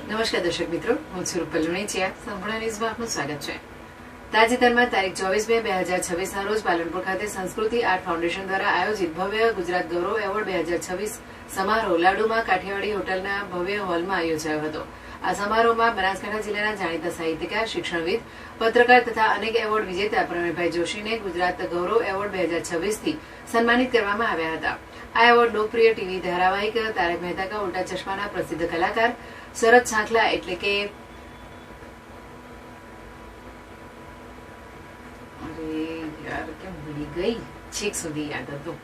નમસ્કાર દર્શક મિત્રો, હું છું રૂપલ લુણીચિયા. સંપૂર્ણ ન્યૂઝમાં આપનું સ્વાગત છે. તાજેતરમાં તારીખ 24 મે 2026 ના રોજ પાલનપુર ખાતે સંસ્કૃતિ આર્ટ ફાઉન્ડેશન દ્વારા આયોજિત ભવ્ય ગુજરાત ગૌરવ એવોર્ડ 2026 સમારોહ લાડુમાં કાઠિયાવાડી હોટલના ભવ્ય હોલમાં યોજાયો હતો. આ સમારોહમાં બનાસકાંઠા જિલ્લાના જાણીતા સાહિત્યકાર, શિક્ષણવિદ, પત્રકાર તથા અનેક એવોર્ડ વિજેતા પ્રવીણભાઈ જોશીને ગુજરાત ગૌરવ એવોર્ડ 2026 થી સન્માનિત કરવામાં આવ્યા હતા. આ એવોર્ડ લોકપ્રિય ટીવી ધારાવાહિક તારક મહેતા કા ઉલ્ટા ચશ્માના પ્રસિદ્ધ કલાકાર શરદ સાંખલા એટલે કે ભૂલી ગઈ, છેક સુધી યાદ હતું.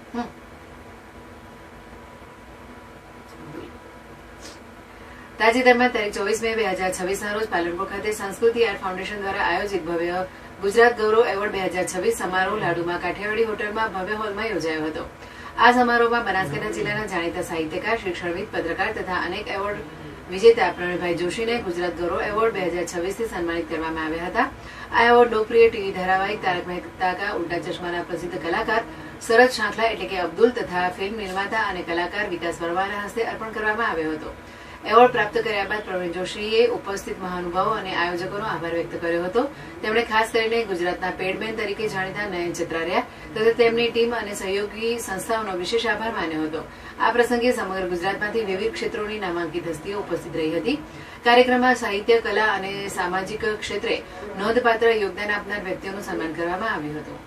તાજેતરમાં તારીખ 24 મે 2026 ના રોજ પાલનપુર ખાતે સંસ્કૃતિ આર્ટ ફાઉન્ડેશન દ્વારા આયોજિત ભવ્ય ગુજરાત ગૌરવ એવોર્ડ 2026 સમારોહ લાડુમાં કાઠિયાવાડી હોટલમાં ભવ્ય હોલમાં યોજાયો હતો. આ સમારોહમાં બનાસકાંઠા જિલ્લાના જાણીતા સાહિત્યકાર, શિક્ષણવિદ, પત્રકાર તથા અનેક એવોર્ડ વિજેતા પ્રવીણભાઈ જોશીને ગુજરાત ગૌરવ એવોર્ડ 2026 થી સન્માનિત કરવામાં આવ્યા હતા. આ એવોર્ડ લોકપ્રિય ટીવી ધારાવાહિક તારક મહેતા કા ઉલ્ટા ચશ્માના પ્રસિદ્ધ કલાકાર શરદ સાંખલા એટલે કે અબ્દુલ તથા ફિલ્મ નિર્માતા અને કલાકાર વિકાસ વર્માના હસ્તે અર્પણ કરવામાં આવ્યો હતો. એવોર્ડ પ્રાપ્ત કર્યા બાદ પ્રવીણ જોશીએ ઉપસ્થિત મહાનુભાવો અને આયોજકોનો આભાર વ્યક્ત કર્યો હતો. તેમણે ખાસ કરીને ગુજરાતના પેડમેન તરીકે જાણીતા નયન ચત્રારિયા તથા તેમની ટીમ અને સહયોગી સંસ્થાઓનો વિશેષ આભાર માન્યો હતો. આ પ્રસંગે સમગ્ર ગુજરાતમાંથી વિવિધ ક્ષેત્રોની નામાંકિત હસ્તીઓ ઉપસ્થિત રહી હતી. કાર્યક્રમમાં સાહિત્ય, કલા અને સામાજિક ક્ષેત્રે નોંધપાત્ર યોગદાન આપનાર વ્યક્તિઓનું સન્માન કરવામાં આવ્યું હતું.